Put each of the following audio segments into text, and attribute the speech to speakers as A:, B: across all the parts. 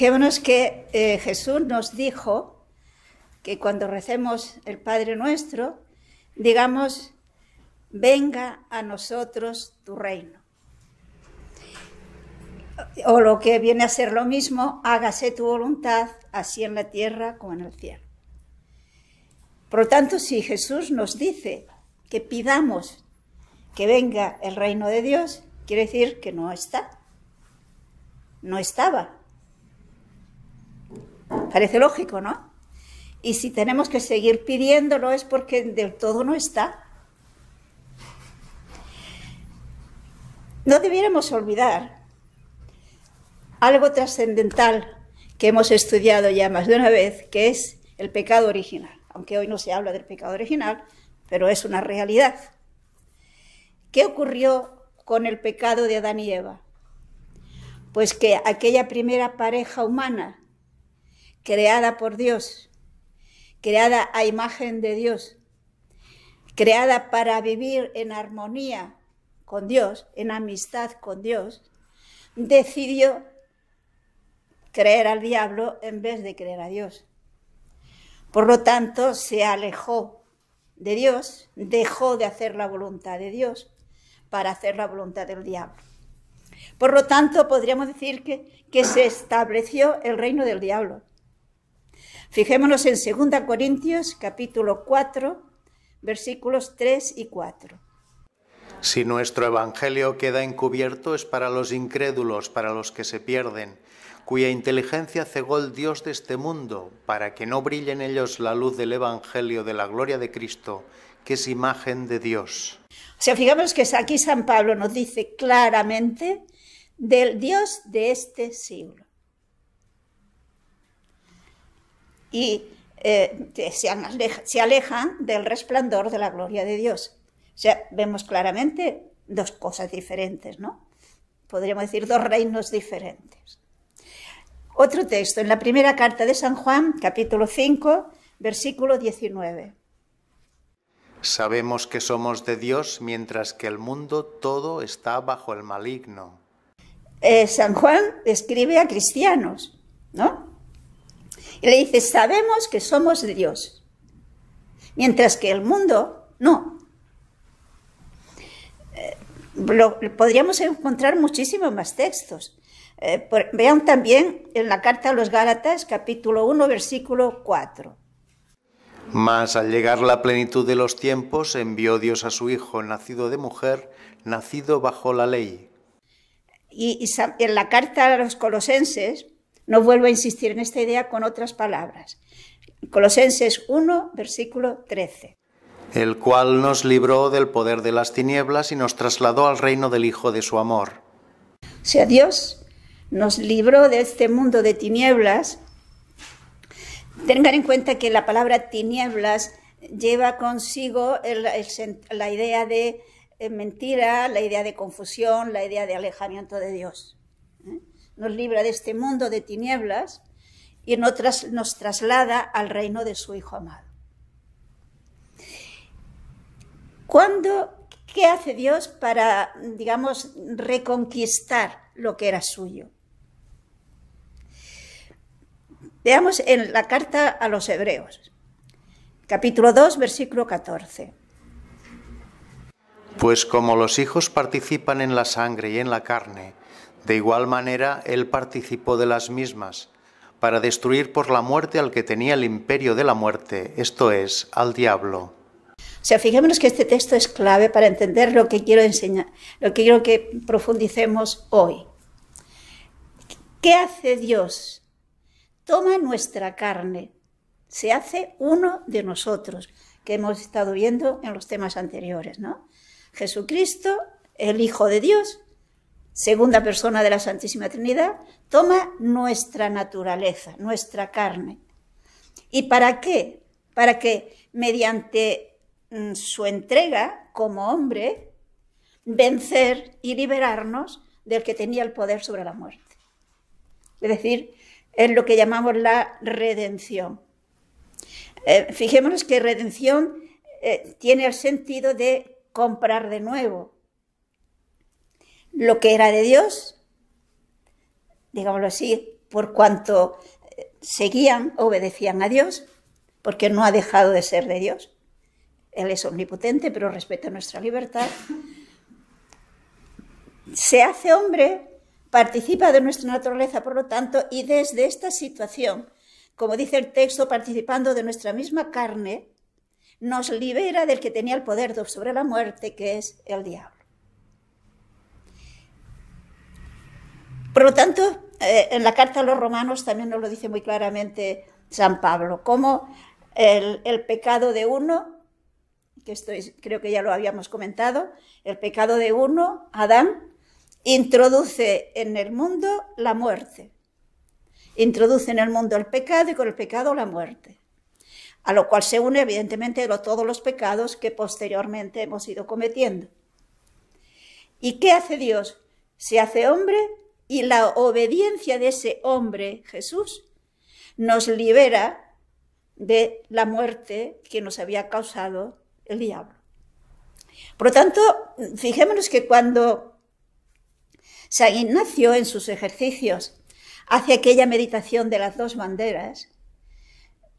A: Fijémonos que Jesús nos dijo que cuando recemos el Padre Nuestro, digamos, venga a nosotros tu reino. O lo que viene a ser lo mismo, hágase tu voluntad, así en la tierra como en el cielo. Por lo tanto, si Jesús nos dice que pidamos que venga el reino de Dios, quiere decir que no está. No estaba. Parece lógico, ¿no? Y si tenemos que seguir pidiéndolo es porque del todo no está. No debiéramos olvidar algo trascendental que hemos estudiado ya más de una vez, que es el pecado original. Aunque hoy no se habla del pecado original, pero es una realidad. ¿Qué ocurrió con el pecado de Adán y Eva? Pues que aquella primera pareja humana, creada por Dios, creada a imagen de Dios, creada para vivir en armonía con Dios, en amistad con Dios, decidió creer al diablo en vez de creer a Dios. Por lo tanto, se alejó de Dios, dejó de hacer la voluntad de Dios para hacer la voluntad del diablo. Por lo tanto, podríamos decir que se estableció el reino del diablo. Fijémonos en 2 Corintios, capítulo 4, versículos 3 y 4.
B: Si nuestro evangelio queda encubierto, es para los incrédulos, para los que se pierden, cuya inteligencia cegó el Dios de este mundo, para que no brille en ellos la luz del evangelio de la gloria de Cristo, que es imagen de Dios.
A: O sea, fijamos que aquí San Pablo nos dice claramente del Dios de este siglo. Y se alejan del resplandor de la gloria de Dios. O sea, vemos claramente dos cosas diferentes, ¿no? Podríamos decir dos reinos diferentes. Otro texto, en la primera carta de San Juan, capítulo 5, versículo 19.
B: Sabemos que somos de Dios, mientras que el mundo todo está bajo el maligno.
A: San Juan escribe a cristianos, ¿no? Y le dice, sabemos que somos de Dios, mientras que el mundo no. Podríamos encontrar muchísimos más textos. Vean también en la carta a los Gálatas, capítulo 1, versículo 4.
B: Mas al llegar la plenitud de los tiempos, envió Dios a su Hijo, nacido de mujer, nacido bajo la ley.
A: Y en la carta a los Colosenses nos vuelve a insistir en esta idea con otras palabras. Colosenses 1, versículo 13.
B: El cual nos libró del poder de las tinieblas y nos trasladó al reino del Hijo de su amor.
A: O sea, Dios nos libró de este mundo de tinieblas. Tengan en cuenta que la palabra tinieblas lleva consigo la idea de mentira, la idea de confusión, la idea de alejamiento de Dios. Nos libra de este mundo de tinieblas y nos traslada al reino de su Hijo amado. ¿Qué hace Dios para, digamos, reconquistar lo que era suyo? Veamos en la carta a los Hebreos, capítulo 2, versículo 14.
B: Pues como los hijos participan en la sangre y en la carne, de igual manera él participó de las mismas, para destruir por la muerte al que tenía el imperio de la muerte, esto es, al diablo.
A: O sea, fijémonos que este texto es clave para entender lo que quiero enseñar, lo que quiero que profundicemos hoy. ¿Qué hace Dios? Toma nuestra carne, se hace uno de nosotros, que hemos estado viendo en los temas anteriores, ¿no? Jesucristo, el Hijo de Dios, segunda persona de la Santísima Trinidad, toma nuestra naturaleza, nuestra carne. ¿Y para qué? Para que mediante su entrega como hombre, vencer y liberarnos del que tenía el poder sobre la muerte. Es decir, es lo que llamamos la redención. Fijémonos que redención tiene el sentido de comprar de nuevo. Lo que era de Dios, digámoslo así, por cuanto seguían, obedecían a Dios, porque no ha dejado de ser de Dios. Él es omnipotente, pero respeta nuestra libertad. Se hace hombre, participa de nuestra naturaleza, por lo tanto, y desde esta situación, como dice el texto, participando de nuestra misma carne, nos libera del que tenía el poder sobre la muerte, que es el diablo. Por lo tanto, en la carta a los Romanos también nos lo dice muy claramente San Pablo, como el pecado de uno, que esto creo que ya lo habíamos comentado, el pecado de uno, Adán, introduce en el mundo la muerte. Introduce en el mundo el pecado y con el pecado la muerte. A lo cual se une, evidentemente, todos los pecados que posteriormente hemos ido cometiendo. ¿Y qué hace Dios? Se hace hombre y la obediencia de ese hombre, Jesús, nos libera de la muerte que nos había causado el diablo. Por lo tanto, fijémonos que cuando San Ignacio en sus ejercicios hace aquella meditación de las dos banderas,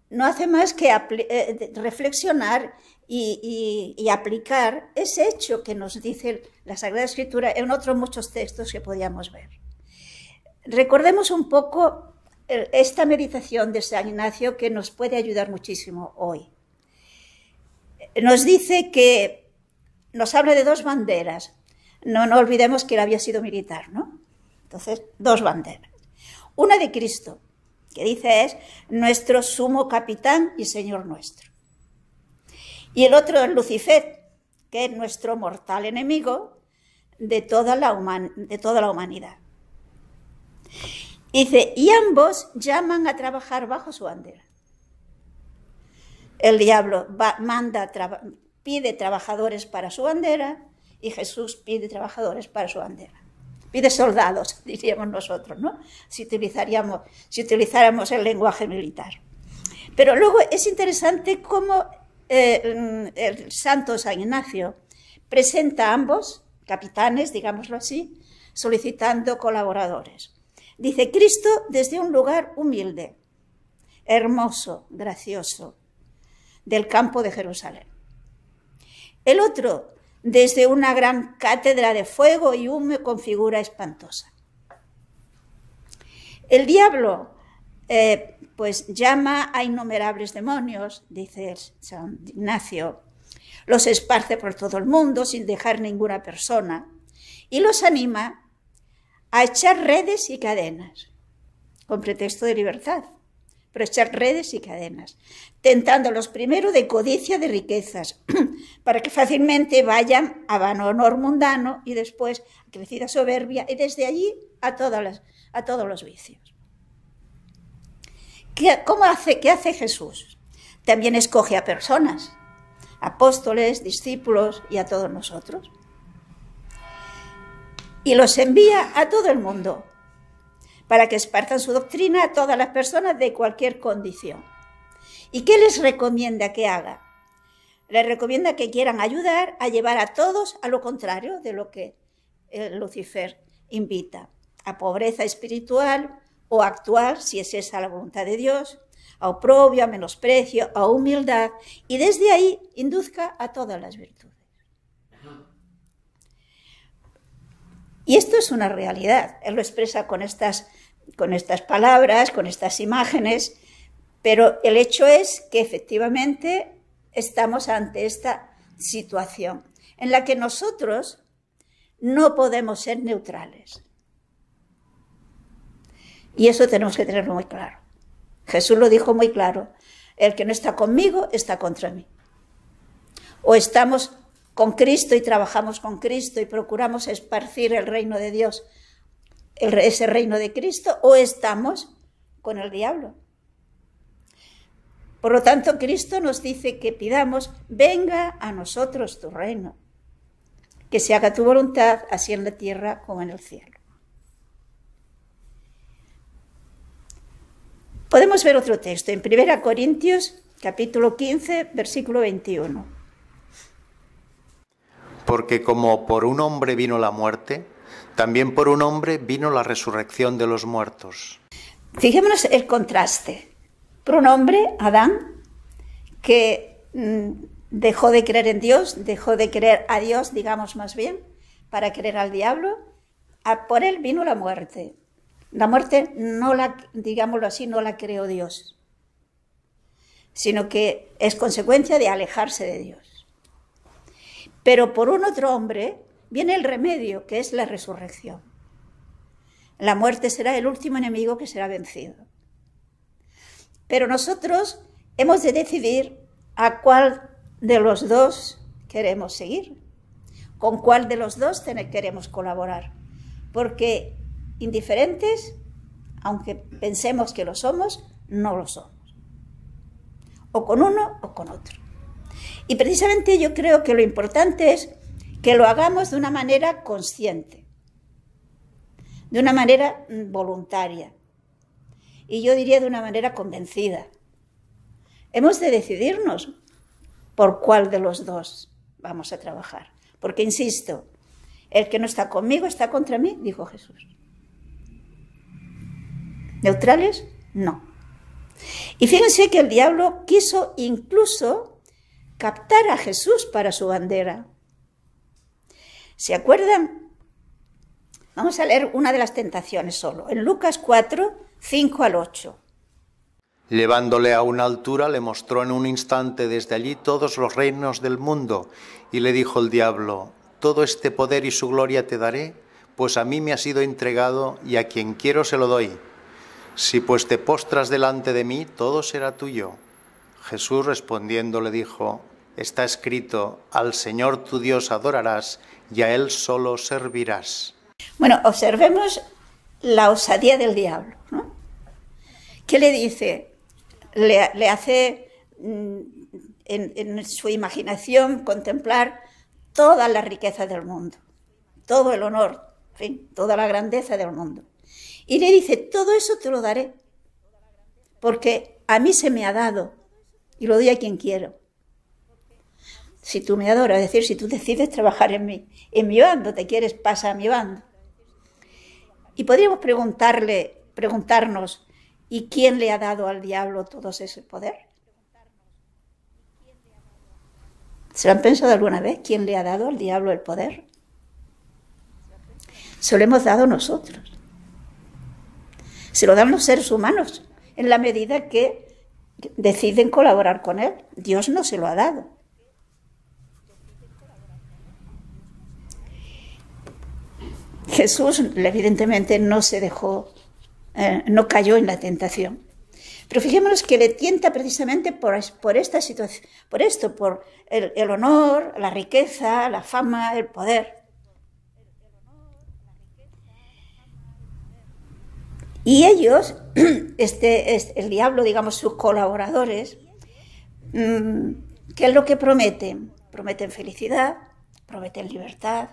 A: no hace más que reflexionar y aplicar ese hecho que nos dice la Sagrada Escritura en otros muchos textos que podíamos ver. Recordemos un poco esta meditación de San Ignacio que nos puede ayudar muchísimo hoy. Nos dice que nos habla de dos banderas. No olvidemos que él había sido militar, ¿no? Entonces, dos banderas. Una de Cristo, que dice es nuestro sumo capitán y Señor nuestro. Y el otro es Lucifer, que es nuestro mortal enemigo de toda la humanidad. Dice, y ambos llaman a trabajar bajo su bandera. El diablo pide trabajadores para su bandera y Jesús pide trabajadores para su bandera. Pide soldados, diríamos nosotros, ¿no? Si utilizáramos el lenguaje militar. Pero luego es interesante cómo el santo San Ignacio presenta a ambos capitanes, digámoslo así, solicitando colaboradores. Dice, Cristo desde un lugar humilde, hermoso, gracioso, del campo de Jerusalén. El otro, desde una gran cátedra de fuego y humo con figura espantosa. El diablo, pues llama a innumerables demonios, dice San Ignacio, los esparce por todo el mundo sin dejar ninguna persona y los anima a echar redes y cadenas, con pretexto de libertad, pero echar redes y cadenas, tentándolos primero de codicia de riquezas, para que fácilmente vayan a vano honor mundano y después a crecida soberbia y desde allí a todos los vicios. ¿Qué hace Jesús? También escoge a personas, apóstoles, discípulos y a todos nosotros. Y los envía a todo el mundo para que espartan su doctrina a todas las personas de cualquier condición. ¿Y qué les recomienda que haga? Les recomienda que quieran ayudar a llevar a todos a lo contrario de lo que Lucifer invita, a pobreza espiritual o actual, si es esa la voluntad de Dios, a oprobio, a menosprecio, a humildad, y desde ahí induzca a todas las virtudes. Y esto es una realidad, él lo expresa con estas palabras, con estas imágenes, pero el hecho es que efectivamente estamos ante esta situación en la que nosotros no podemos ser neutrales. Y eso tenemos que tenerlo muy claro. Jesús lo dijo muy claro, el que no está conmigo está contra mí. O estamos con Cristo y trabajamos con Cristo y procuramos esparcir el reino de Dios, ese reino de Cristo, o estamos con el diablo. Por lo tanto, Cristo nos dice que pidamos, venga a nosotros tu reino, que se haga tu voluntad, así en la tierra como en el cielo. Podemos ver otro texto en 1 Corintios, capítulo 15, versículo 21.
B: Porque como por un hombre vino la muerte, también por un hombre vino la resurrección de los muertos.
A: Fijémonos el contraste. Por un hombre, Adán, que dejó de creer en Dios, dejó de creer a Dios, digamos más bien, para creer al diablo, por él vino la muerte. La muerte, digámoslo así, no la creó Dios, sino que es consecuencia de alejarse de Dios. Pero por un otro hombre viene el remedio, que es la resurrección. La muerte será el último enemigo que será vencido. Pero nosotros hemos de decidir a cuál de los dos queremos seguir, con cuál de los dos queremos colaborar. Porque indiferentes, aunque pensemos que lo somos, no lo somos. O con uno o con otro. Y precisamente yo creo que lo importante es que lo hagamos de una manera consciente, de una manera voluntaria, y yo diría de una manera convencida. Hemos de decidirnos por cuál de los dos vamos a trabajar. Porque, insisto, el que no está conmigo está contra mí, dijo Jesús. ¿Neutrales? No. Y fíjense que el diablo quiso incluso captar a Jesús para su bandera. ¿Se acuerdan? Vamos a leer una de las tentaciones solo, en Lucas 4, 5 al 8.
B: Llevándole a una altura, le mostró en un instante desde allí todos los reinos del mundo, y le dijo el diablo: todo este poder y su gloria te daré, pues a mí me ha sido entregado, y a quien quiero se lo doy. Si pues te postras delante de mí, todo será tuyo. Jesús respondiendo le dijo: está escrito, al Señor tu Dios adorarás, y a Él solo servirás.
A: Bueno, observemos la osadía del diablo, ¿no? ¿Qué le dice? Le hace en su imaginación contemplar toda la riqueza del mundo, todo el honor, en fin, toda la grandeza del mundo. Y le dice: todo eso te lo daré, porque a mí se me ha dado y lo doy a quien quiero. Si tú me adoras, es decir, si tú decides trabajar en mi bando, te quieres, pasa a mi bando. Y podríamos preguntarnos, ¿y quién le ha dado al diablo todo ese poder? ¿Se lo han pensado alguna vez? ¿Quién le ha dado al diablo el poder? Se lo hemos dado nosotros. Se lo dan los seres humanos en la medida que deciden colaborar con él. Dios no se lo ha dado. Jesús evidentemente no se dejó, no cayó en la tentación. Pero fijémonos que le tienta precisamente por esta situación, por el honor, la riqueza, la fama, el poder. Y ellos, el diablo, digamos, sus colaboradores, ¿qué es lo que prometen? Prometen felicidad, prometen libertad,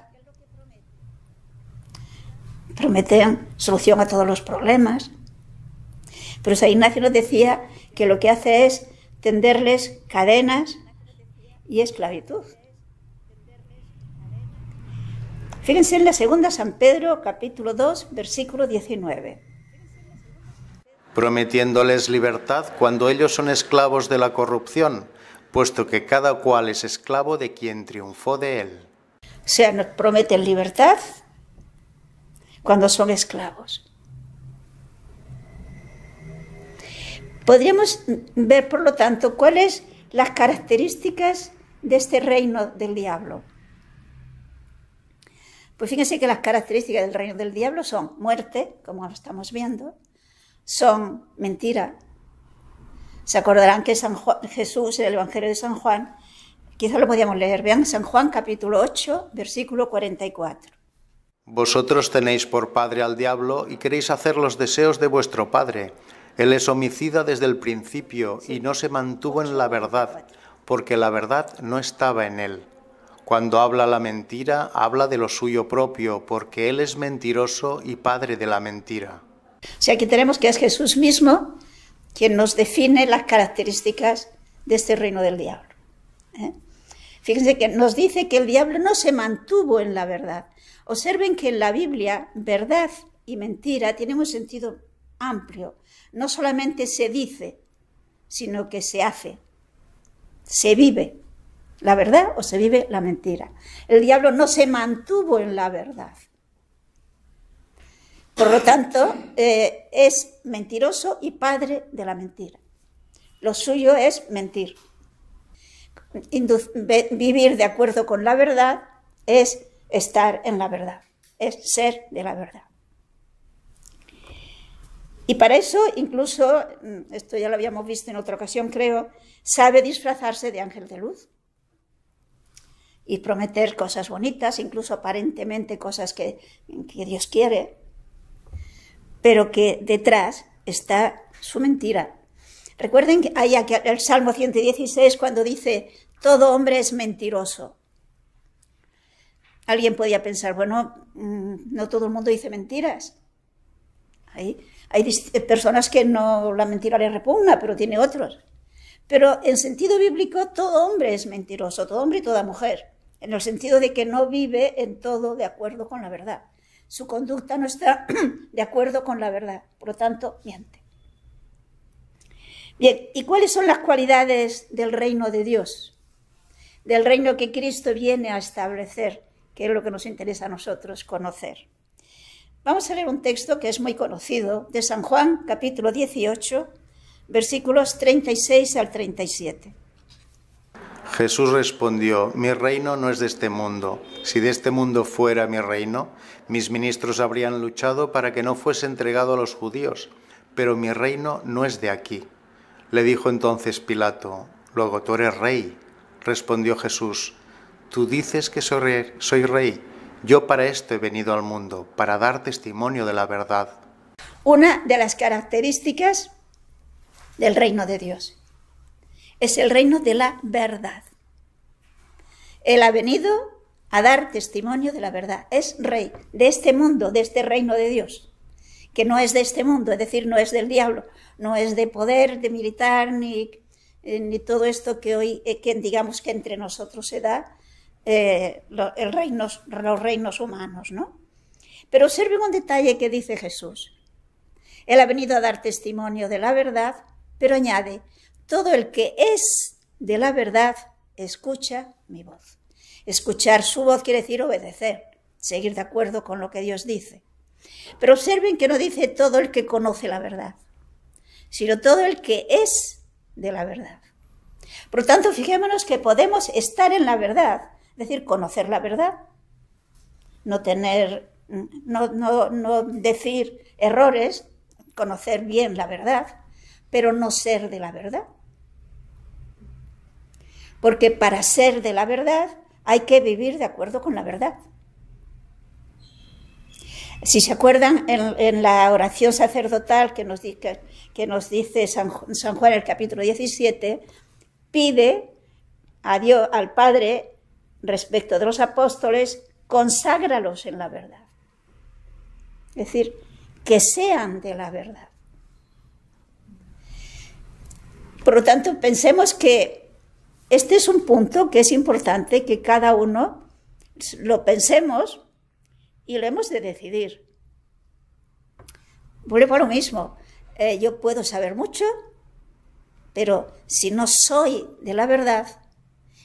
A: prometen solución a todos los problemas. Pero San Ignacio nos decía que lo que hace es tenderles cadenas y esclavitud. Fíjense en la segunda San Pedro, capítulo 2, versículo 19.
B: Prometiéndoles libertad cuando ellos son esclavos de la corrupción, puesto que cada cual es esclavo de quien triunfó de él.
A: O sea, nos prometen libertad cuando son esclavos. Podríamos ver, por lo tanto, cuáles las características de este reino del diablo. Pues fíjense que las características del reino del diablo son muerte, como estamos viendo, son mentira. Se acordarán que Jesús, en el Evangelio de San Juan, quizá lo podíamos leer, vean, San Juan capítulo 8, versículo 44.
B: Vosotros tenéis por padre al diablo y queréis hacer los deseos de vuestro padre. Él es homicida desde el principio y no se mantuvo en la verdad, porque la verdad no estaba en él. Cuando habla la mentira, habla de lo suyo propio, porque él es mentiroso y padre de la mentira.
A: O sea, aquí tenemos que es Jesús mismo quien nos define las características de este reino del diablo. Fíjense que nos dice que el diablo no se mantuvo en la verdad. Observen que en la Biblia verdad y mentira tienen un sentido amplio. No solamente se dice, sino que se hace. Se vive la verdad o se vive la mentira. El diablo no se mantuvo en la verdad. Por lo tanto, es mentiroso y padre de la mentira. Lo suyo es mentir. Vivir de acuerdo con la verdad es estar en la verdad, es ser de la verdad. Y para eso, incluso, esto ya lo habíamos visto en otra ocasión, creo, sabe disfrazarse de ángel de luz y prometer cosas bonitas, incluso aparentemente cosas que Dios quiere, pero que detrás está su mentira. Recuerden que hay aquí el Salmo 116 cuando dice, todo hombre es mentiroso. Alguien podía pensar, bueno, no todo el mundo dice mentiras. Hay personas que no la mentira les repugna, pero tiene otros. Pero en sentido bíblico, todo hombre es mentiroso, todo hombre y toda mujer, en el sentido de que no vive en todo de acuerdo con la verdad. Su conducta no está de acuerdo con la verdad, por lo tanto, miente. Bien, ¿y cuáles son las cualidades del reino de Dios? Del reino que Cristo viene a establecer, que es lo que nos interesa a nosotros conocer. Vamos a leer un texto que es muy conocido, de San Juan, capítulo 18, versículos 36 al 37.
B: Jesús respondió, mi reino no es de este mundo. Si de este mundo fuera mi reino, mis ministros habrían luchado para que no fuese entregado a los judíos, pero mi reino no es de aquí. Le dijo entonces Pilato, luego tú eres rey. Respondió Jesús, tú dices que soy rey. Yo para esto he venido al mundo, para dar testimonio de la verdad.
A: Una de las características del reino de Dios es el reino de la verdad. Él ha venido a dar testimonio de la verdad. Es rey de este mundo, de este reino de Dios, que no es de este mundo, es decir, no es del diablo, no es de poder, de militar, ni todo esto que hoy, digamos que entre nosotros se da, los reinos humanos, ¿no? Pero observen un detalle que dice Jesús. Él ha venido a dar testimonio de la verdad, pero añade, todo el que es de la verdad escucha mi voz. Escuchar su voz quiere decir obedecer, seguir de acuerdo con lo que Dios dice. Pero observen que no dice todo el que conoce la verdad, sino todo el que es de la verdad. Por lo tanto, fijémonos que podemos estar en la verdad, es decir, conocer la verdad, no decir errores, conocer bien la verdad, pero no ser de la verdad. Porque para ser de la verdad hay que vivir de acuerdo con la verdad. Si se acuerdan, en la oración sacerdotal que nos dice San Juan en el capítulo 17, pide a Dios, al Padre, respecto de los apóstoles, conságralos en la verdad. Es decir, que sean de la verdad. Por lo tanto, pensemos que este es un punto que es importante que cada uno lo pensemos y lo hemos de decidir. Vuelvo a lo mismo. Yo puedo saber mucho, pero si no soy de la verdad,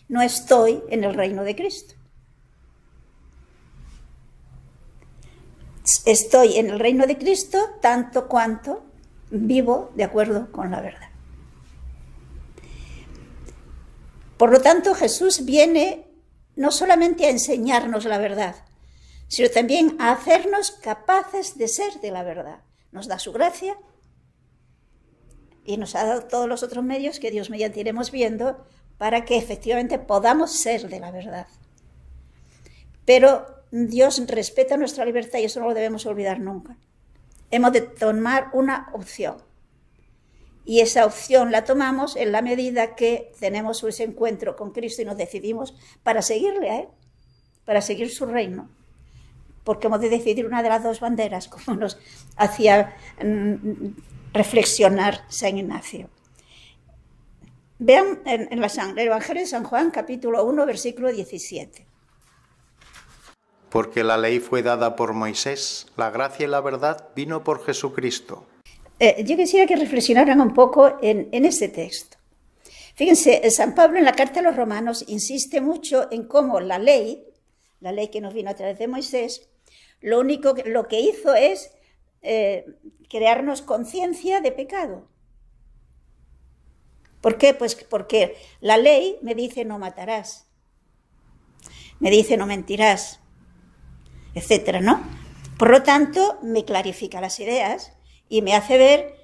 A: no estoy en el reino de Cristo. Estoy en el reino de Cristo tanto cuanto vivo de acuerdo con la verdad. Por lo tanto, Jesús viene no solamente a enseñarnos la verdad, sino también a hacernos capaces de ser de la verdad. Nos da su gracia y nos ha dado todos los otros medios que Dios mediante iremos viendo para que efectivamente podamos ser de la verdad. Pero Dios respeta nuestra libertad y eso no lo debemos olvidar nunca. Hemos de tomar una opción. Y esa opción la tomamos en la medida que tenemos ese encuentro con Cristo y nos decidimos para seguirle a Él, para seguir su reino. Porque hemos de decidir una de las dos banderas, como nos hacía reflexionar San Ignacio. Vean en el Evangelio de San Juan, capítulo 1, versículo 17.
B: Porque la ley fue dada por Moisés, la gracia y la verdad vino por Jesucristo.
A: Yo quisiera que reflexionaran un poco en este texto. Fíjense, San Pablo en la carta a los Romanos insiste mucho en cómo la ley que nos vino a través de Moisés, lo que hizo es crearnos conciencia de pecado. ¿Por qué? Pues porque la ley me dice no matarás, me dice no mentirás, etcétera, ¿no? Por lo tanto, me clarifica las ideas y me hace ver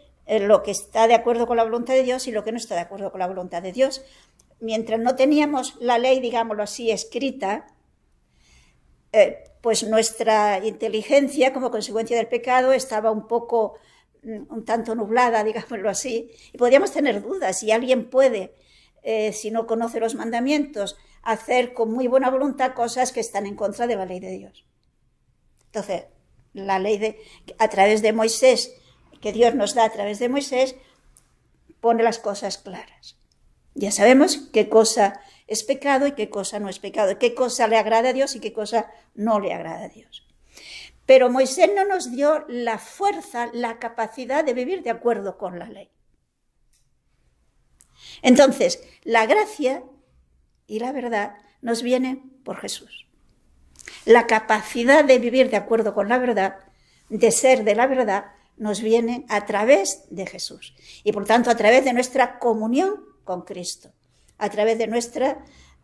A: lo que está de acuerdo con la voluntad de Dios y lo que no está de acuerdo con la voluntad de Dios. Mientras no teníamos la ley, digámoslo así, escrita, pues nuestra inteligencia, como consecuencia del pecado, estaba un tanto nublada, digámoslo así, y podíamos tener dudas. Si alguien puede, si no conoce los mandamientos, hacer con muy buena voluntad cosas que están en contra de la ley de Dios. Entonces, la ley a través de Moisés, que Dios nos da a través de Moisés, pone las cosas claras. Ya sabemos qué cosa es pecado y qué cosa no es pecado, qué cosa le agrada a Dios y qué cosa no le agrada a Dios. Pero Moisés no nos dio la fuerza, la capacidad de vivir de acuerdo con la ley. Entonces, la gracia y la verdad nos vienen por Jesús. La capacidad de vivir de acuerdo con la verdad, de ser de la verdad, nos viene a través de Jesús. Y por tanto, a través de nuestra comunión con Cristo, a través de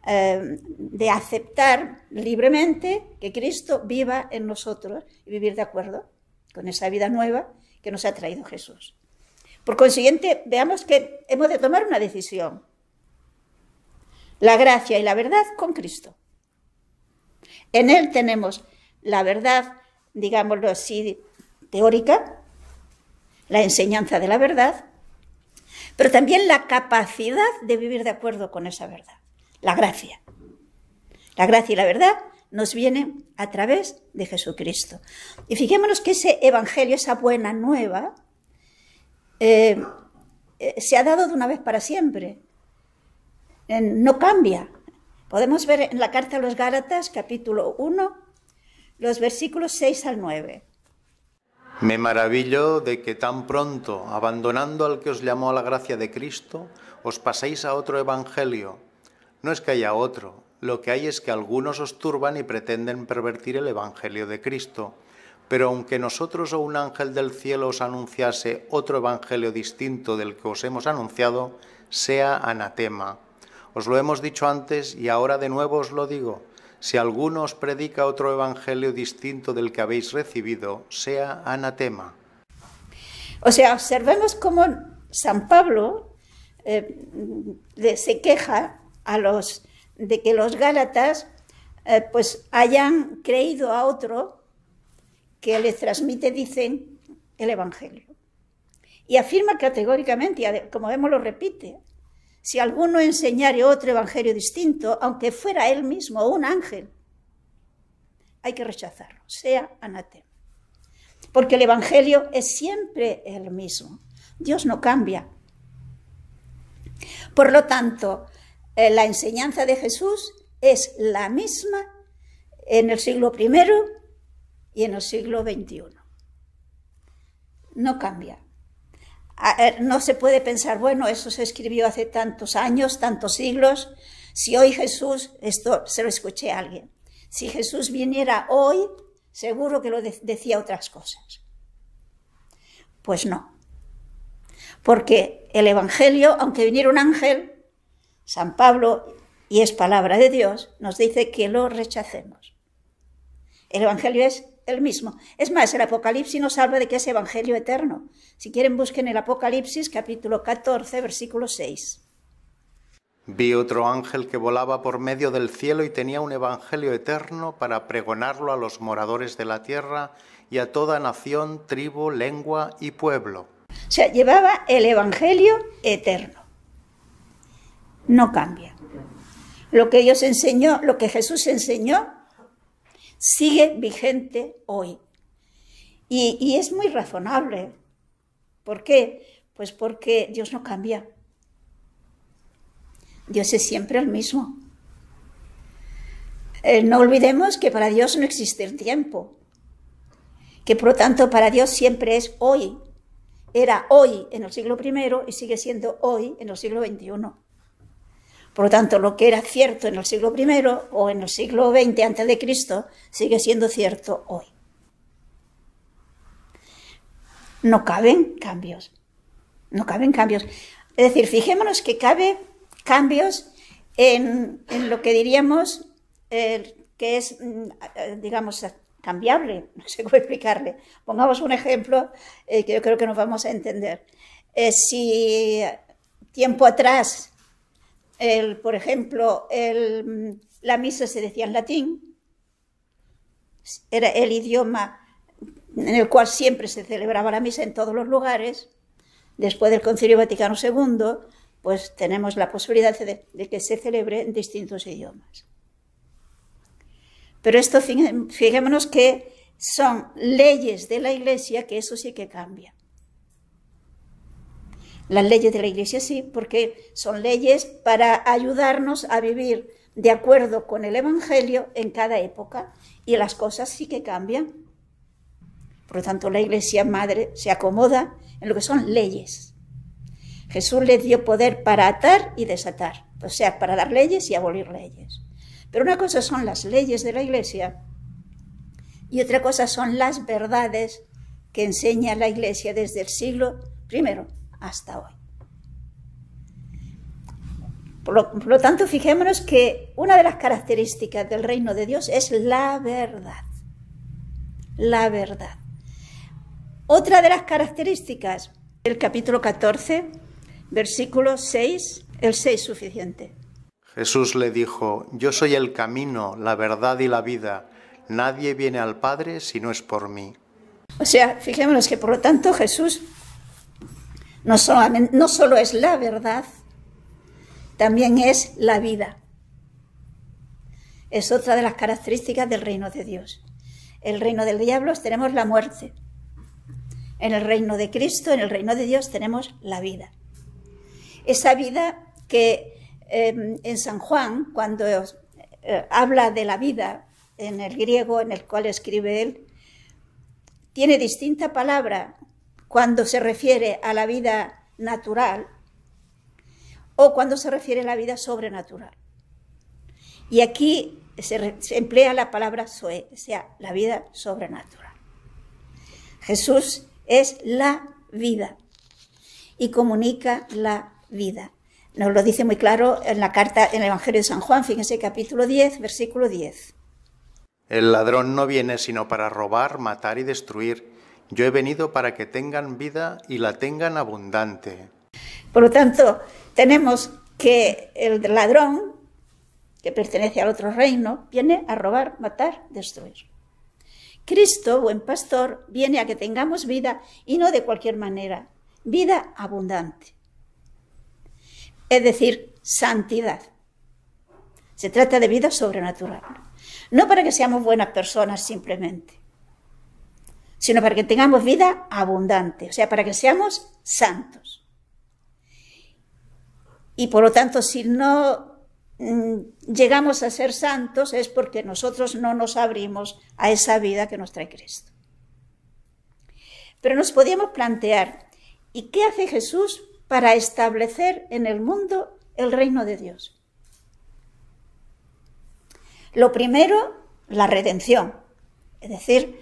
A: de aceptar libremente que Cristo viva en nosotros y vivir de acuerdo con esa vida nueva que nos ha traído Jesús. Por consiguiente, veamos que hemos de tomar una decisión. La gracia y la verdad con Cristo. En Él tenemos la verdad, digámoslo así, teórica, la enseñanza de la verdad, pero también la capacidad de vivir de acuerdo con esa verdad, la gracia. La gracia y la verdad nos vienen a través de Jesucristo. Y fijémonos que ese evangelio, esa buena nueva, se ha dado de una vez para siempre. No cambia. Podemos ver en la carta a los Gálatas, capítulo 1, los versículos 6 al 9.
B: Me maravillo de que tan pronto, abandonando al que os llamó a la gracia de Cristo, os paséis a otro evangelio. No es que haya otro, lo que hay es que algunos os turban y pretenden pervertir el evangelio de Cristo. Pero aunque nosotros o un ángel del cielo os anunciase otro evangelio distinto del que os hemos anunciado, sea anatema. Os lo hemos dicho antes y ahora de nuevo os lo digo. Si alguno os predica otro evangelio distinto del que habéis recibido, sea anatema.
A: O sea, observemos cómo San Pablo se queja de que los Gálatas pues hayan creído a otro que les transmite, dicen, el evangelio. Y afirma categóricamente, y como vemos lo repite, si alguno enseñare otro evangelio distinto, aunque fuera él mismo o un ángel, hay que rechazarlo, sea anatema. Porque el evangelio es siempre el mismo. Dios no cambia. Por lo tanto, la enseñanza de Jesús es la misma en el siglo I y en el siglo XXI. No cambia. No se puede pensar, bueno, eso se escribió hace tantos años, tantos siglos. Si hoy Jesús, esto se lo escuché a alguien, si Jesús viniera hoy, seguro que lo decía otras cosas. Pues no. Porque el evangelio, aunque viniera un ángel, San Pablo, y es palabra de Dios, nos dice que lo rechacemos. El evangelio es el mismo. Es más, el Apocalipsis nos habla de que es evangelio eterno. Si quieren, busquen el Apocalipsis, capítulo 14, versículo 6.
B: Vi otro ángel que volaba por medio del cielo y tenía un evangelio eterno para pregonarlo a los moradores de la tierra y a toda nación, tribu, lengua y pueblo.
A: O sea, llevaba el evangelio eterno. No cambia. Lo que Dios enseñó, lo que Jesús enseñó, sigue vigente hoy. Y es muy razonable. ¿Por qué? Pues porque Dios no cambia. Dios es siempre el mismo. No olvidemos que para Dios no existe el tiempo. Que por lo tanto para Dios siempre es hoy. era hoy en el siglo I y sigue siendo hoy en el siglo XXI. Por lo tanto, lo que era cierto en el siglo I o en el siglo XX antes de Cristo sigue siendo cierto hoy. No caben cambios. No caben cambios. Es decir, fijémonos que cabe cambios en lo que diríamos que es, digamos, cambiable. No sé cómo explicarle. Pongamos un ejemplo que yo creo que nos vamos a entender. Si tiempo atrás, por ejemplo, la misa se decía en latín, era el idioma en el cual siempre se celebraba la misa en todos los lugares. Después del Concilio Vaticano II, pues tenemos la posibilidad de que se celebre en distintos idiomas. Pero esto, fijémonos que son leyes de la Iglesia, que eso sí que cambia. Las leyes de la Iglesia sí, porque son leyes para ayudarnos a vivir de acuerdo con el Evangelio en cada época, y las cosas sí que cambian. Por lo tanto, la Iglesia Madre se acomoda en lo que son leyes. Jesús les dio poder para atar y desatar, o sea, para dar leyes y abolir leyes. Pero una cosa son las leyes de la Iglesia y otra cosa son las verdades que enseña la Iglesia desde el siglo I hasta hoy. Por lo tanto, fijémonos que una de las características del reino de Dios es la verdad. La verdad. Otra de las características, el capítulo 14, versículo 6, el 6 suficiente.
B: Jesús le dijo: yo soy el camino, la verdad y la vida. Nadie viene al Padre si no es por mí.
A: O sea, fijémonos que por lo tanto Jesús no solo es la verdad, también es la vida. Es otra de las características del reino de Dios. En el reino del diablo tenemos la muerte. En el reino de Cristo, en el reino de Dios, tenemos la vida. Esa vida que en San Juan, cuando habla de la vida en el griego en el cual escribe él, tiene distinta palabra cuando se refiere a la vida natural o cuando se refiere a la vida sobrenatural. Y aquí se emplea la palabra zoe, o sea, la vida sobrenatural. Jesús es la vida y comunica la vida. Nos lo dice muy claro en la carta, en el Evangelio de San Juan, fíjense, capítulo 10, versículo 10.
B: El ladrón no viene sino para robar, matar y destruir. Yo he venido para que tengan vida y la tengan abundante.
A: Por lo tanto, tenemos que el ladrón, que pertenece al otro reino, viene a robar, matar, destruir. Cristo, buen pastor, viene a que tengamos vida y no de cualquier manera, vida abundante. Es decir, santidad. Se trata de vida sobrenatural. No para que seamos buenas personas simplemente, sino para que tengamos vida abundante, o sea, para que seamos santos. Y por lo tanto, si no llegamos a ser santos es porque nosotros no nos abrimos a esa vida que nos trae Cristo. Pero nos podíamos plantear, ¿y qué hace Jesús para establecer en el mundo el reino de Dios? Lo primero, la redención, es decir,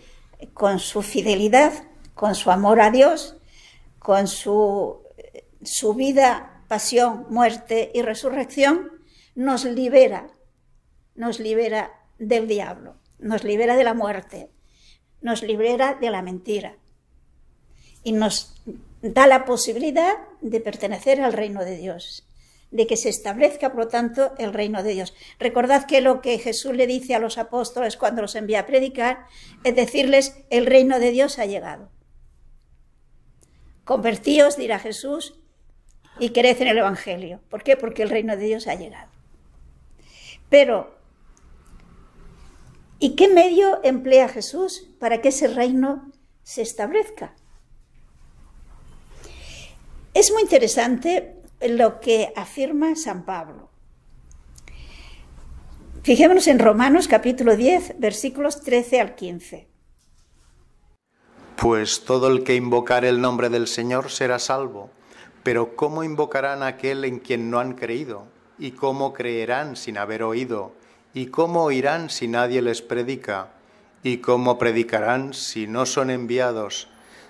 A: con su fidelidad, con su amor a Dios, con su vida, pasión, muerte y resurrección, nos libera del diablo, nos libera de la muerte, nos libera de la mentira y nos da la posibilidad de pertenecer al reino de Dios, de que se establezca, por lo tanto, el reino de Dios. Recordad que lo que Jesús le dice a los apóstoles cuando los envía a predicar es decirles: el reino de Dios ha llegado. Convertíos, dirá Jesús, y creed en el Evangelio. ¿Por qué? Porque el reino de Dios ha llegado. Pero, ¿y qué medio emplea Jesús para que ese reino se establezca? Es muy interesante lo que afirma San Pablo. Fijémonos en Romanos capítulo 10, versículos 13 al 15.
B: Pues todo el que invocar el nombre del Señor será salvo. Pero ¿cómo invocarán a aquel en quien no han creído? ¿Y cómo creerán sin haber oído? ¿Y cómo oirán si nadie les predica? ¿Y cómo predicarán si no son enviados?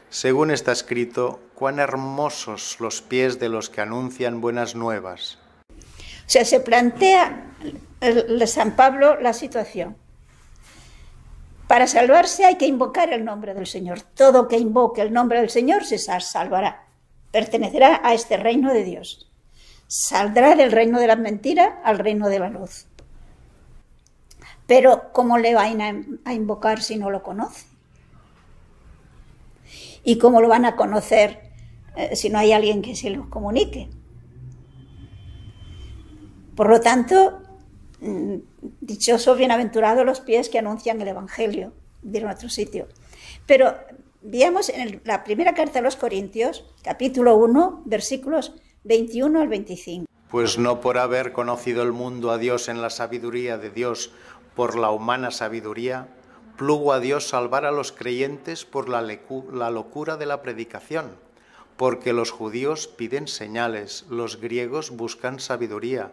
B: Según está escrito, cuán hermosos los pies de los que anuncian buenas nuevas.
A: O sea, se plantea San Pablo la situación. Para salvarse hay que invocar el nombre del Señor. Todo que invoque el nombre del Señor se salvará. Pertenecerá a este reino de Dios. Saldrá del reino de la mentira al reino de la luz. Pero ¿cómo le van a invocar si no lo conoce? ¿Y cómo lo van a conocer si no hay alguien que se los comunique? Por lo tanto, dichosos, bienaventurados los pies que anuncian el Evangelio, vieron otro sitio. Pero veamos en la primera carta a los Corintios, capítulo 1, versículos 21 al 25.
B: Pues no por haber conocido el mundo a Dios en la sabiduría de Dios por la humana sabiduría, plugo a Dios salvar a los creyentes por la locura de la predicación, porque los judíos piden señales, los griegos buscan sabiduría,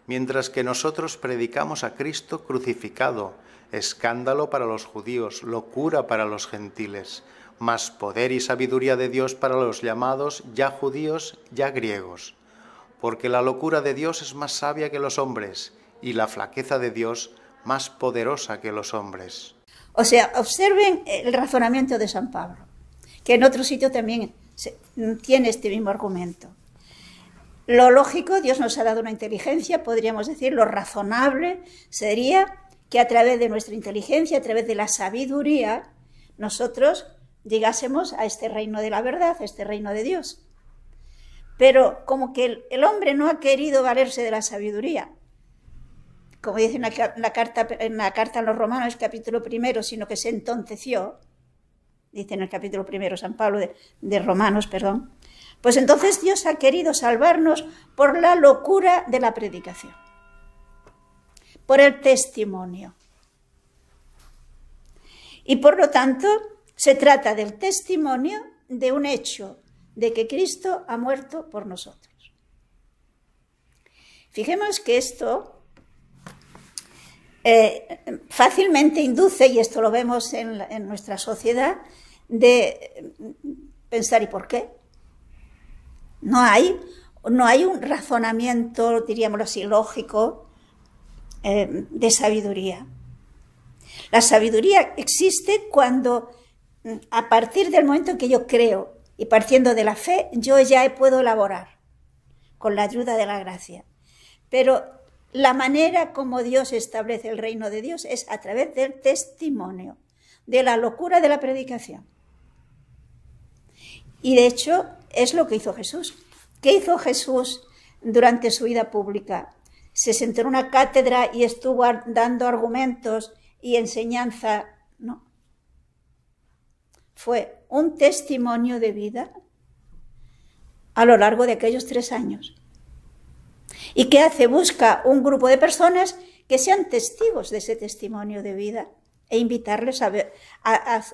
B: mientras que nosotros predicamos a Cristo crucificado, escándalo para los judíos, locura para los gentiles, mas poder y sabiduría de Dios para los llamados ya judíos, ya griegos. Porque la locura de Dios es más sabia que los hombres, y la flaqueza de Dios más poderosa que los hombres.
A: O sea, observen el razonamiento de San Pablo, que en otro sitio también tiene este mismo argumento. Lo lógico, Dios nos ha dado una inteligencia, podríamos decir, lo razonable sería que a través de nuestra inteligencia, a través de la sabiduría, nosotros llegásemos a este reino de la verdad, a este reino de Dios. Pero como que el hombre no ha querido valerse de la sabiduría, como dice en la carta a los Romanos, capítulo 1, sino que se entonteció, dice en el capítulo 1 San Pablo de Romanos, perdón, pues entonces Dios ha querido salvarnos por la locura de la predicación, por el testimonio. Y por lo tanto, se trata del testimonio de un hecho, de que Cristo ha muerto por nosotros. Fijemos que esto fácilmente induce, y esto lo vemos en nuestra sociedad, de pensar ¿y por qué? No hay un razonamiento, diríamos así, lógico de sabiduría. La sabiduría existe cuando, a partir del momento en que yo creo y partiendo de la fe, yo ya puedo elaborar con la ayuda de la gracia. Pero la manera como Dios establece el reino de Dios es a través del testimonio, de la locura de la predicación. Y de hecho es lo que hizo Jesús. ¿Qué hizo Jesús durante su vida pública? Se sentó en una cátedra y estuvo dando argumentos y enseñanza. No. Fue un testimonio de vida a lo largo de aquellos 3 años. ¿Y qué hace? Busca un grupo de personas que sean testigos de ese testimonio de vida e invitarles a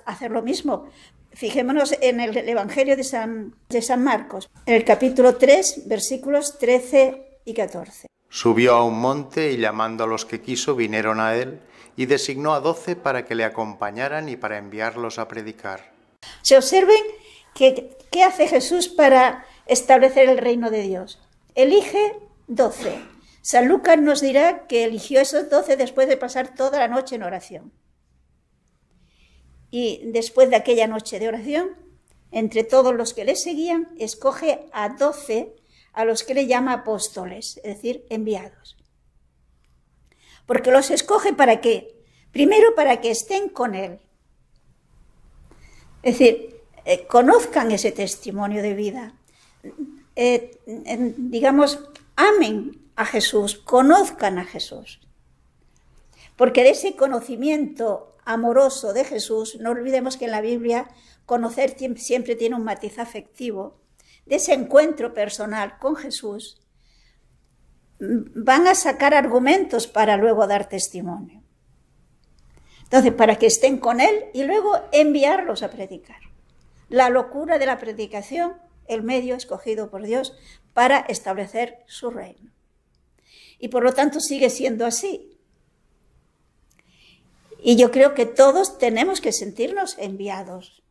A: hacer lo mismo. Fijémonos en el Evangelio de San Marcos, en el capítulo 3, versículos 13 y 14.
B: Subió a un monte y llamando a los que quiso vinieron a él y designó a 12 para que le acompañaran y para enviarlos a predicar.
A: Se observen que ¿qué hace Jesús para establecer el reino de Dios? Elige 12. San Lucas nos dirá que eligió esos 12 después de pasar toda la noche en oración. Y después de aquella noche de oración, entre todos los que le seguían, escoge a 12 a los que le llama apóstoles, es decir, enviados. Porque los escoge ¿para qué? Primero para que estén con él. Es decir, conozcan ese testimonio de vida. Digamos, amen a Jesús, conozcan a Jesús. Porque de ese conocimiento amoroso de Jesús, no olvidemos que en la Biblia conocer siempre tiene un matiz afectivo, de ese encuentro personal con Jesús, van a sacar argumentos para luego dar testimonio. Entonces, para que estén con él y luego enviarlos a predicar. la locura de la predicación, el medio escogido por Dios para establecer su reino. Y por lo tanto sigue siendo así. Y yo creo que todos tenemos que sentirnos enviados.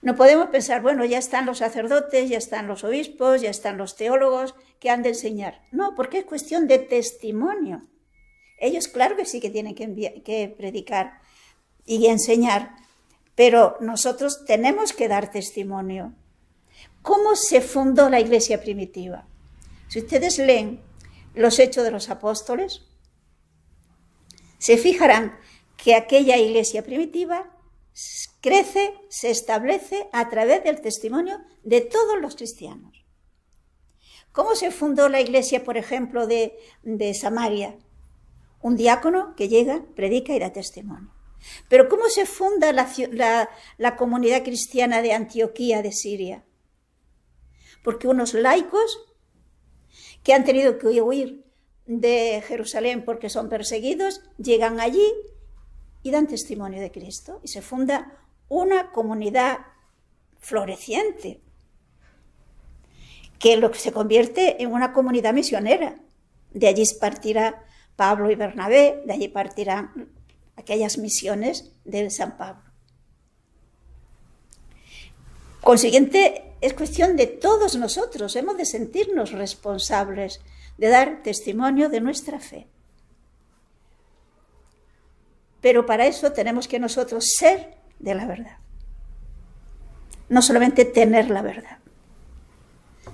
A: No podemos pensar, bueno, ya están los sacerdotes, ya están los obispos, ya están los teólogos que han de enseñar. No, porque es cuestión de testimonio. Ellos claro que sí que tienen que predicar y enseñar, pero nosotros tenemos que dar testimonio. ¿Cómo se fundó la iglesia primitiva? Si ustedes leen los Hechos de los Apóstoles, se fijarán que aquella iglesia primitiva crece, se establece a través del testimonio de todos los cristianos. ¿Cómo se fundó la iglesia, por ejemplo, de Samaria? Un diácono que llega, predica y da testimonio. Pero ¿cómo se funda la comunidad cristiana de Antioquía de Siria? Porque unos laicos que han tenido que huir de Jerusalén porque son perseguidos, llegan allí y dan testimonio de Cristo y se funda una comunidad floreciente que se convierte en una comunidad misionera. De allí partirá Pablo y Bernabé, de allí partirán aquellas misiones de San Pablo. Consiguiente, es cuestión de todos nosotros, hemos de sentirnos responsables de dar testimonio de nuestra fe. Pero para eso tenemos que nosotros ser de la verdad. No solamente tener la verdad,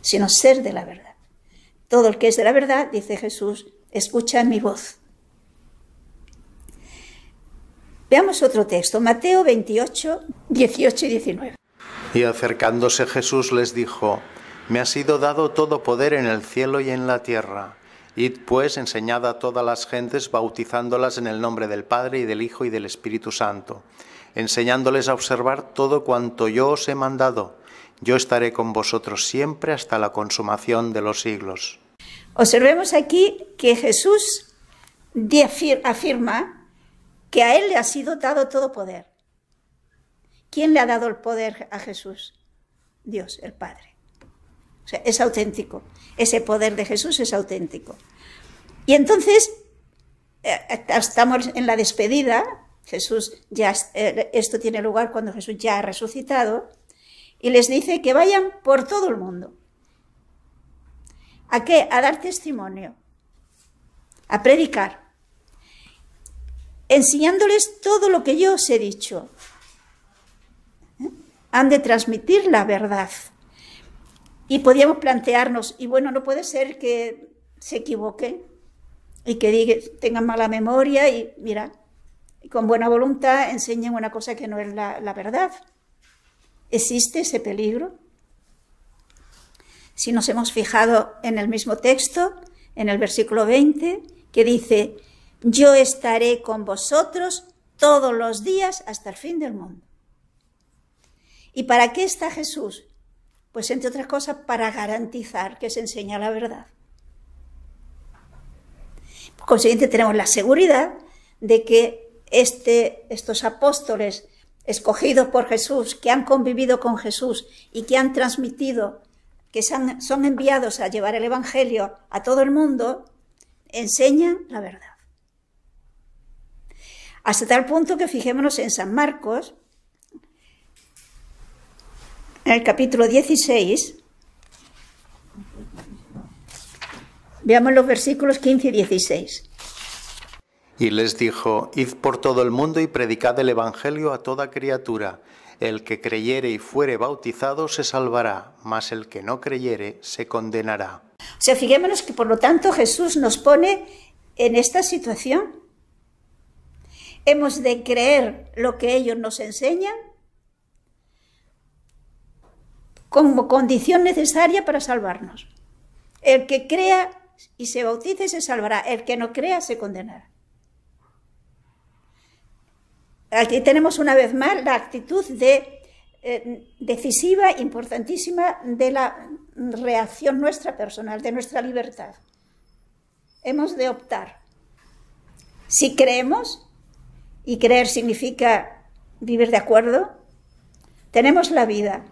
A: sino ser de la verdad. Todo el que es de la verdad, dice Jesús, escucha mi voz. Veamos otro texto, Mateo 28, 18 y 19.
B: Y acercándose Jesús les dijo: Me ha sido dado todo poder en el cielo y en la tierra. Id pues, enseñad a todas las gentes, bautizándolas en el nombre del Padre y del Hijo y del Espíritu Santo, enseñándoles a observar todo cuanto yo os he mandado. Yo estaré con vosotros siempre hasta la consumación de los siglos.
A: Observemos aquí que Jesús afirma que a él le ha sido dado todo poder. ¿Quién le ha dado el poder a Jesús? Dios, el Padre. O sea, es auténtico. Ese poder de Jesús es auténtico. Y entonces, estamos en la despedida. Jesús ya, esto tiene lugar cuando Jesús ya ha resucitado. Y les dice que vayan por todo el mundo. ¿A qué? A dar testimonio. A predicar. Enseñándoles todo lo que yo os he dicho. Han de transmitir la verdad. Y podíamos plantearnos, y bueno, no puede ser que se equivoquen y que tengan mala memoria y, mira, con buena voluntad enseñen una cosa que no es la verdad. ¿Existe ese peligro? Si nos hemos fijado en el mismo texto, en el versículo 20, que dice: yo estaré con vosotros todos los días hasta el fin del mundo. ¿Y para qué está Jesús? Pues entre otras cosas para garantizar que se enseña la verdad. Por consiguiente tenemos la seguridad de que estos apóstoles escogidos por Jesús, que han convivido con Jesús y que han transmitido, que son enviados a llevar el Evangelio a todo el mundo, enseñan la verdad. Hasta tal punto que fijémonos en San Marcos, en el capítulo 16, veamos los versículos 15 y 16.
B: Y les dijo: Id por todo el mundo y predicad el Evangelio a toda criatura. El que creyere y fuere bautizado se salvará, mas el que no creyere se condenará.
A: O sea, fijémonos que por lo tanto Jesús nos pone en esta situación. Hemos de creer lo que ellos nos enseñan como condición necesaria para salvarnos. El que crea y se bautice se salvará, el que no crea se condenará. Aquí tenemos una vez más la actitud decisiva, importantísima de la reacción nuestra personal, de nuestra libertad. Hemos de optar. Si creemos, y creer significa vivir de acuerdo, tenemos la vida,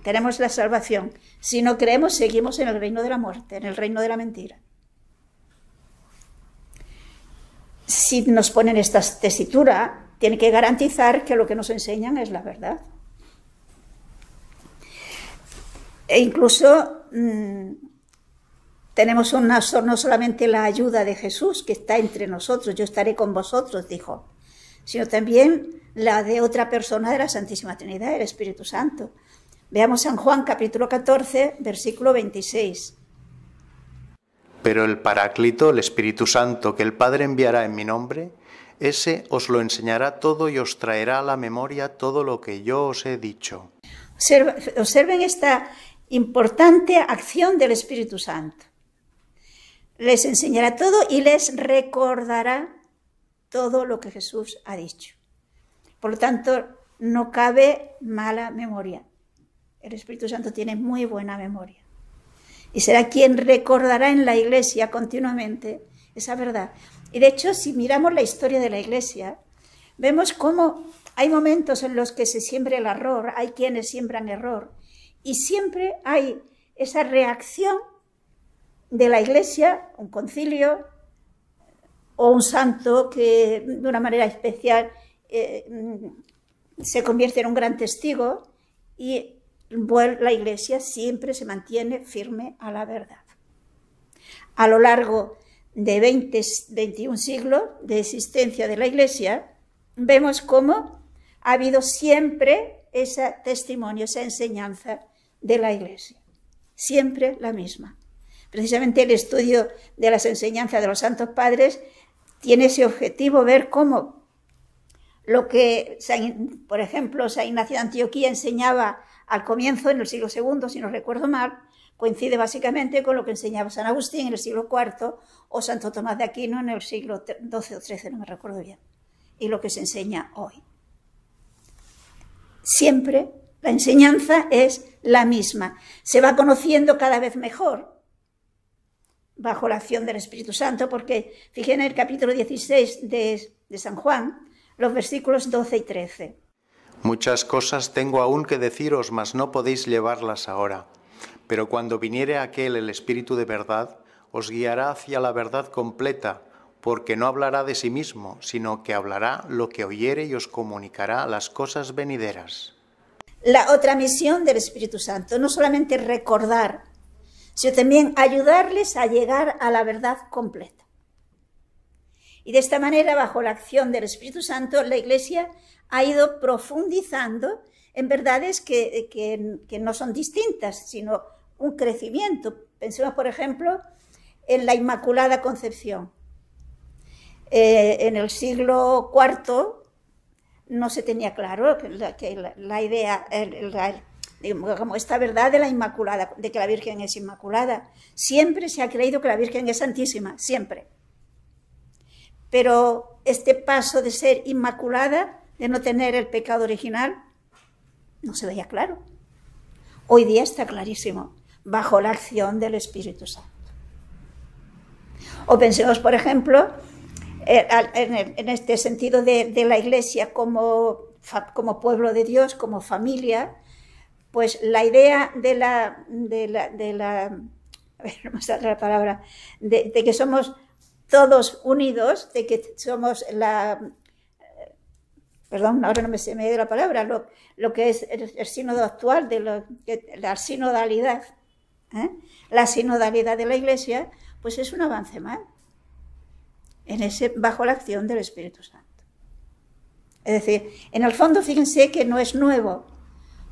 A: tenemos la salvación. Si no creemos, seguimos en el reino de la muerte, en el reino de la mentira. Si nos ponen esta tesitura, tiene que garantizar que lo que nos enseñan es la verdad. E incluso tenemos no solamente la ayuda de Jesús, que está entre nosotros, yo estaré con vosotros, dijo, sino también la de otra persona de la Santísima Trinidad, el Espíritu Santo. Veamos San Juan, capítulo 14, versículo 26.
B: Pero el Paráclito, el Espíritu Santo, que el Padre enviará en mi nombre, ese os lo enseñará todo y os traerá a la memoria todo lo que yo os he dicho.
A: Observen esta importante acción del Espíritu Santo. Les enseñará todo y les recordará todo lo que Jesús ha dicho. Por lo tanto, no cabe mala memoria. El Espíritu Santo tiene muy buena memoria. Y será quien recordará en la Iglesia continuamente esa verdad. Y de hecho, si miramos la historia de la Iglesia, vemos cómo hay momentos en los que se siembra el error, hay quienes siembran error, y siempre hay esa reacción de la Iglesia, un concilio o un santo que de una manera especial se convierte en un gran testigo, y la Iglesia siempre se mantiene firme a la verdad. A lo largo de 21 siglos de existencia de la Iglesia, vemos cómo ha habido siempre ese testimonio, esa enseñanza de la Iglesia. Siempre la misma. Precisamente el estudio de las enseñanzas de los santos padres tiene ese objetivo, ver cómo lo que, por ejemplo, San Ignacio de Antioquía enseñaba al comienzo, en el siglo II, si no recuerdo mal, coincide básicamente con lo que enseñaba San Agustín en el siglo IV o Santo Tomás de Aquino en el siglo XII o XIII, no me recuerdo bien, y lo que se enseña hoy. Siempre la enseñanza es la misma, se va conociendo cada vez mejor bajo la acción del Espíritu Santo, porque fíjense en el capítulo 16 de San Juan, los versículos 12 y 13.
B: Muchas cosas tengo aún que deciros, mas no podéis llevarlas ahora. Pero cuando viniere aquel, el Espíritu de verdad, os guiará hacia la verdad completa, porque no hablará de sí mismo, sino que hablará lo que oyere y os comunicará las cosas venideras.
A: La otra misión del Espíritu Santo, no solamente recordar, sino también ayudarles a llegar a la verdad completa. Y de esta manera, bajo la acción del Espíritu Santo, la Iglesia ha ido profundizando en verdades que no son distintas, sino un crecimiento. Pensemos, por ejemplo, en la Inmaculada Concepción. En el siglo IV no se tenía claro que la idea, como esta verdad de la Inmaculada, de que la Virgen es Inmaculada. Siempre se ha creído que la Virgen es Santísima, siempre. Pero este paso de ser Inmaculada, de no tener el pecado original, no se veía claro. Hoy día está clarísimo, bajo la acción del Espíritu Santo. O pensemos, por ejemplo, en este sentido de la Iglesia como pueblo de Dios, como familia, pues la idea de que somos todos unidos, de que somos perdón, ahora no me se me dio la palabra, lo que es el sínodo actual, la sinodalidad, la sinodalidad de la Iglesia, pues es un avance más bajo la acción del Espíritu Santo. Es decir, en el fondo, fíjense que no es nuevo,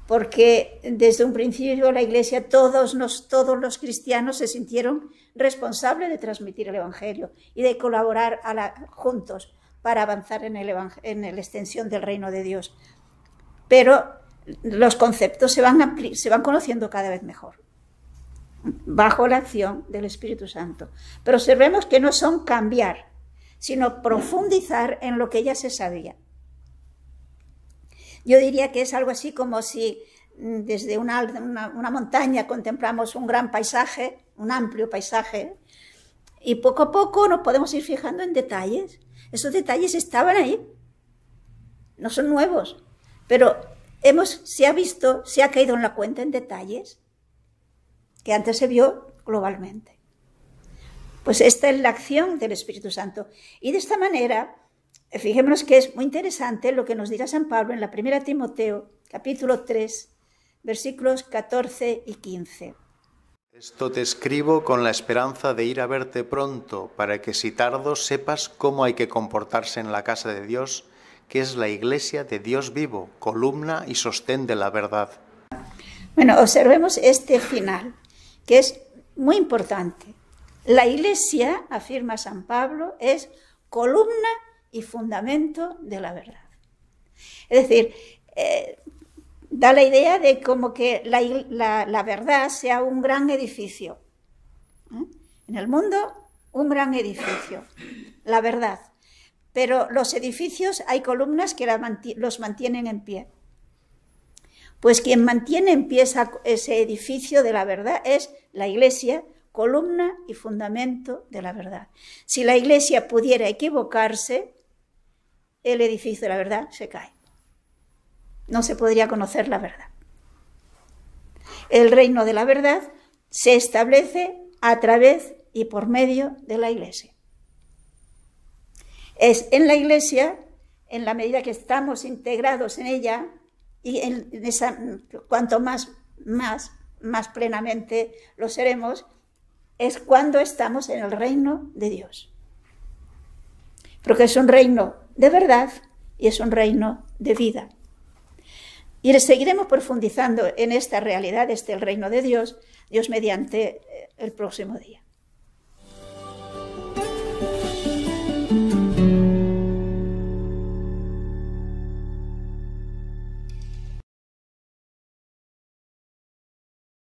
A: porque desde un principio la Iglesia, todos los cristianos se sintieron responsables de transmitir el Evangelio y de colaborar juntos para avanzar en la extensión del reino de Dios. Pero los conceptos se van conociendo cada vez mejor, bajo la acción del Espíritu Santo. Pero observemos que no son cambiar, sino profundizar en lo que ya se sabía. Yo diría que es algo así como si desde una montaña contemplamos un gran paisaje, un amplio paisaje, y poco a poco nos podemos ir fijando en detalles. Esos detalles estaban ahí, no son nuevos, pero se ha caído en la cuenta en detalles que antes se vio globalmente. Pues esta es la acción del Espíritu Santo. Y de esta manera, fijémonos que es muy interesante lo que nos dirá San Pablo en la 1 Timoteo, capítulo 3, versículos 14 y 15.
B: Esto te escribo con la esperanza de ir a verte pronto, para que si tardo sepas cómo hay que comportarse en la casa de Dios, que es la iglesia de Dios vivo, columna y sostén de la verdad.
A: Bueno, observemos este final, que es muy importante. La iglesia, afirma San Pablo, es columna y fundamento de la verdad. Es decir, da la idea de como que la verdad sea un gran edificio. En el mundo, un gran edificio, la verdad. Pero los edificios, hay columnas que los mantienen en pie. Pues quien mantiene en pie ese edificio de la verdad es la iglesia, columna y fundamento de la verdad. Si la iglesia pudiera equivocarse, el edificio de la verdad se cae. No se podría conocer la verdad. El reino de la verdad se establece a través y por medio de la iglesia. Es en la iglesia, en la medida que estamos integrados en ella, y cuanto más plenamente lo seremos, es cuando estamos en el reino de Dios. Porque es un reino de verdad y es un reino de vida. Y seguiremos profundizando en esta realidad, el reino de Dios mediante el próximo día.